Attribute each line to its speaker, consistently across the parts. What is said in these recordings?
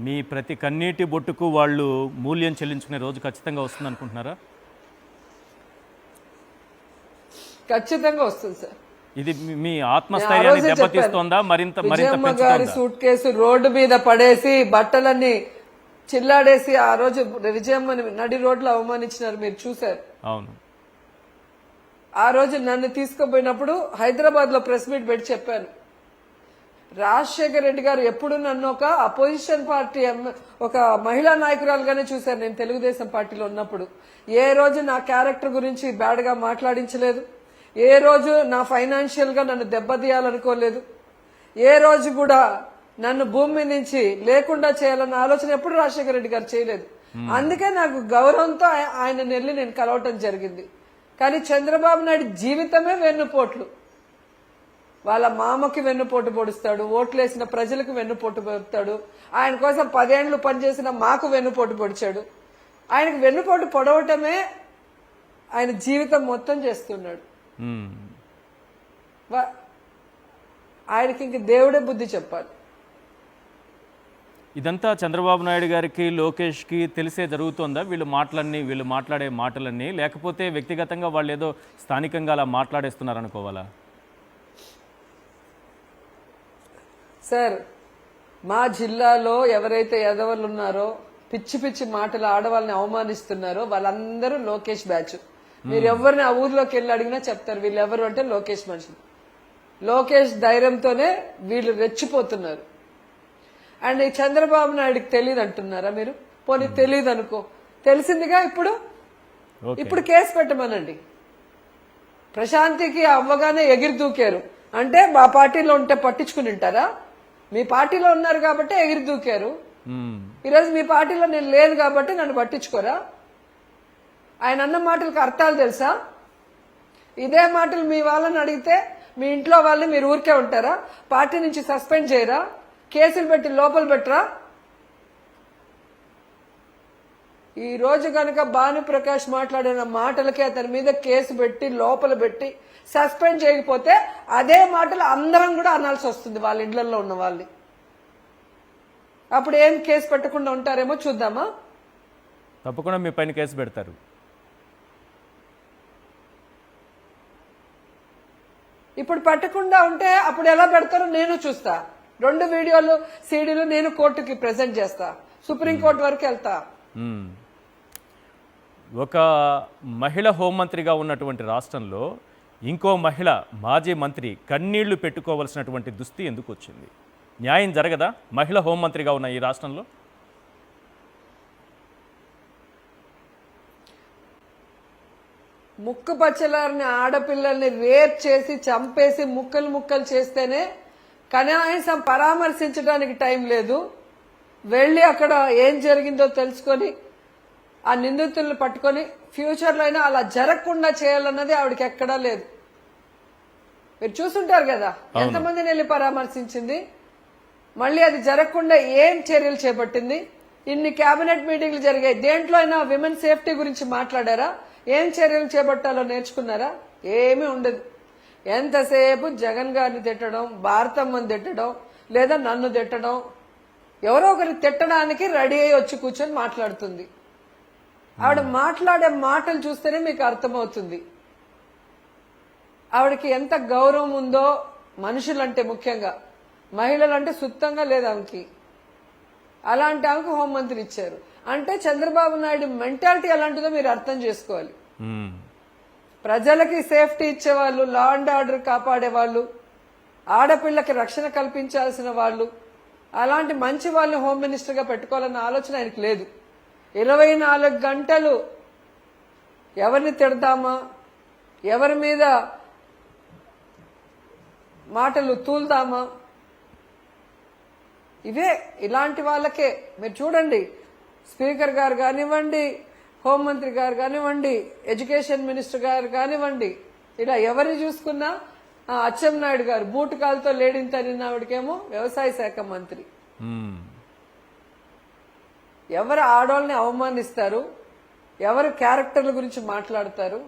Speaker 1: మీ ప్రతి కన్నీటి బొట్టుకు వాళ్ళు మూల్యం చెల్లించుకునే రోజు ఖచ్చితంగా వస్తుంది అనుకుంటున్నారా?
Speaker 2: ఖచ్చితంగా వస్తుంది సార్.
Speaker 1: ఇది మీ ఆత్మస్థైర్యాన్ని దెబ్బతీస్తోందా? మరింత
Speaker 2: విజయమ్మ గారి సూట్ కేసు రోడ్డు మీద పడేసి బట్టలన్నీ చిల్లాడేసి ఆ రోజు విజయమ్మని నడి రోడ్లో అవమానించినారు, మీరు చూశారు.
Speaker 1: అవును.
Speaker 2: ఆ రోజు నన్ను తీసుకుపోయినప్పుడు హైదరాబాద్ లో ప్రెస్ మీట్ పెట్టి చెప్పాను, రాజశేఖర రెడ్డి గారు ఎప్పుడు నన్ను ఒక అపోజిషన్ పార్టీ ఒక మహిళా నాయకురాలుగానే చూశారు. నేను తెలుగుదేశం పార్టీలో ఉన్నప్పుడు ఏ రోజు నా క్యారెక్టర్ గురించి బ్యాడ్ గా మాట్లాడించలేదు, ఏ రోజు నా ఫైనాన్షియల్ గా నన్ను దెబ్బతీయాలనుకోలేదు, ఏ రోజు కూడా నన్ను భూమి నుంచి లేకుండా చేయాలన్న ఆలోచన ఎప్పుడు రాజశేఖర రెడ్డి గారు చేయలేదు. అందుకే నాకు గౌరవంతో ఆయన నెల్లి నేను కలవటం జరిగింది. కానీ చంద్రబాబు నాయుడు జీవితమే వెన్నుపోట్లు. వాళ్ళ మామకి వెన్నుపోటు పొడుస్తాడు, ఓట్లేసిన ప్రజలకు వెన్నుపోటు పొడుస్తాడు, ఆయన కోసం 10 ఏళ్లు పనిచేసిన మాకు వెన్నుపోటు పొడిచాడు. ఆయనకు వెన్నుపోటు పొడవటమే ఆయన జీవితం మొత్తం చేస్తున్నాడు. ఆయనకి ఇంక దేవుడే బుద్ధి చెప్పాలి.
Speaker 1: ఇదంతా చంద్రబాబు నాయుడు గారికి లోకేష్కి తెలిసే జరుగుతుందా వీళ్ళు మాట్లాడే మాటలన్నీ, లేకపోతే వ్యక్తిగతంగా వాళ్ళు ఏదో స్థానికంగా అలా మాట్లాడేస్తున్నారు అనుకోవాలా?
Speaker 2: సార్, మా జిల్లాలో ఎవరైతే ఎదవలు ఉన్నారో పిచ్చి పిచ్చి మాటలు ఆడవాళ్ళని అవమానిస్తున్నారో వాళ్ళందరూ లోకేష్ బ్యాచ్. మీరు ఎవరిని ఆ ఊర్లోకి వెళ్ళి అడిగినా చెప్తారు వీళ్ళు ఎవరు అంటే లోకేష్ మనుషులు. లోకేష్ ధైర్యంతోనే వీళ్ళు రెచ్చిపోతున్నారు. అండ్ ఈ చంద్రబాబు నాయుడికి తెలియదు అంటున్నారా మీరు? పోనీ తెలియదు అనుకో, తెలిసిందిగా ఇప్పుడు కేసు పెట్టమనండి. ప్రశాంతికి అవ్వగానే ఎగిరి దూకారు అంటే మా పార్టీలో ఉంటే పట్టించుకుని ఉంటారా? మీ పార్టీలో ఉన్నారు కాబట్టి ఎగిరి దూకారు. ఈరోజు మీ పార్టీలో నేను లేదు కాబట్టి నన్ను పట్టించుకోరా? ఆయన అన్న మాటలకు అర్థాలు తెలుసా? ఇదే మాటలు మీ వాళ్ళని అడిగితే మీ ఇంట్లో వాళ్ళని మీరు ఊరికే ఉంటారా? పార్టీ నుంచి సస్పెండ్ చేయరా? కేసులు పెట్టి లోపల పెట్టరా? ఈ రోజు కనుక భానుప్రకాష్ మాట్లాడిన మాటలకి అతని మీద కేసు పెట్టి లోపల పెట్టి సస్పెండ్ చేయకపోతే అదే మాటలు అందరం కూడా అనాల్సి వస్తుంది వాళ్ళ ఇళ్లలో ఉన్న వాళ్ళని. అప్పుడు ఏం కేసు పెట్టకుండా ఉంటారేమో చూద్దామా?
Speaker 1: తప్పకుండా మీ పైన కేసు పెడతారు.
Speaker 2: ఇప్పుడు పెట్టకుండా ఉంటే అప్పుడు ఎలా పెడతారో నేను చూస్తా. 2 వీడియోలు సీడీలు నేను కోర్టుకి ప్రెజెంట్ చేస్తా, సుప్రీంకోర్టు వరకు వెళ్తా.
Speaker 1: ఒక మహిళ హోంమంత్రిగా ఉన్నటువంటి రాష్ట్రంలో ఇంకో మహిళ మాజీ మంత్రి కన్నీళ్లు పెట్టుకోవలసినటువంటి దుస్థితి ఎందుకు వచ్చింది? న్యాయం జరగదా మహిళ హోంమంత్రిగా ఉన్న ఈ రాష్ట్రంలో?
Speaker 2: ముక్కు పచ్చలారిని ఆడపిల్లల్ని రేప్ చేసి చంపేసి ముక్కలు ముక్కలు చేస్తేనే కనీసం పరామర్శించడానికి టైం లేదు. వెళ్ళి అక్కడ ఏం జరిగిందో తెలుసుకొని ఆ నిందితులను పట్టుకొని ఫ్యూచర్లో అయినా అలా జరగకుండా చేయాలన్నది ఆవిడకి ఎక్కడా లేదు. మీరు చూసుంటారు కదా ఎంతమందిని వెళ్ళి పరామర్శించింది, మళ్ళీ అది జరగకుండా ఏం చర్యలు చేపట్టింది. ఇన్ని కేబినెట్ మీటింగ్లు జరిగాయి, దేంట్లో అయినా విమెన్ సేఫ్టీ గురించి మాట్లాడారా? ఏం చర్యలు చేపట్టాలో నేర్చుకున్నారా? ఏమీ ఉండదు. ఎంతసేపు జగన్ గారిని తిట్టడం, భారతమ్మని తిట్టడం, లేదా నన్ను తిట్టడం, ఎవరో ఒకరిని తిట్టడానికి రెడీ అయ్యి వచ్చి కూర్చొని మాట్లాడుతుంది. ఆవిడ మాట్లాడే మాటలు చూస్తేనే మీకు అర్థమవుతుంది ఆవిడకి ఎంత గౌరవం ఉందో. మనుషులంటే ముఖ్యంగా మహిళలంటే సుత్తంగా లేదు ఆమెకి. అలాంటి ఆమెకు హోంమంత్రి ఇచ్చారు అంటే చంద్రబాబు నాయుడు మెంటాలిటీ ఎలాంటిదో మీరు అర్థం చేసుకోవాలి. ప్రజలకి సేఫ్టీ ఇచ్చేవాళ్ళు, లా అండ్ ఆర్డర్ కాపాడేవాళ్ళు, ఆడపిల్లకి రక్షణ కల్పించాల్సిన వాళ్ళు, అలాంటి మంచి వాళ్ళని హోమ్ మినిస్టర్గా పెట్టుకోవాలన్న ఆలోచన ఆయనకు లేదు. 24 గంటలు ఎవరిని తిడతామా, ఎవరి మీద మాటలు తూల్దామా, ఇలాంటి వాళ్ళకే. మీరు చూడండి, స్పీకర్ గారు కానివ్వండి, హోంమంత్రి గారు కానివ్వండి, ఎడ్యుకేషన్ మినిస్టర్ గారు కానివ్వండి, ఇలా ఎవరిని చూసుకున్నా అచ్చెన్నాయుడు గారు బూటకాలతో లేడింతనిన ఆవిడకేమో వ్యవసాయ శాఖ మంత్రి. ఎవరు ఆడవాళ్ళని అవమానిస్తారు, ఎవరు క్యారెక్టర్ల గురించి మాట్లాడతారు.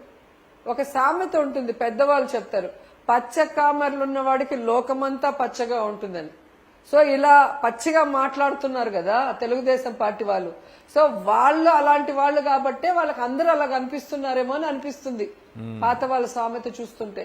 Speaker 2: ఒక సామెత ఉంటుంది, పెద్దవాళ్ళు చెప్తారు, పచ్చ కామర్లు ఉన్నవాడికి లోకమంతా పచ్చగా ఉంటుందని. సో ఇలా పచ్చిగా మాట్లాడుతున్నారు కదా తెలుగుదేశం పార్టీ వాళ్ళు. సో వాళ్ళు అలాంటి వాళ్ళు కాబట్టే వాళ్ళకి అందరూ అలా కనిపిస్తున్నారేమో అని అనిపిస్తుంది పాత వాళ్ళ సామెత చూస్తుంటే.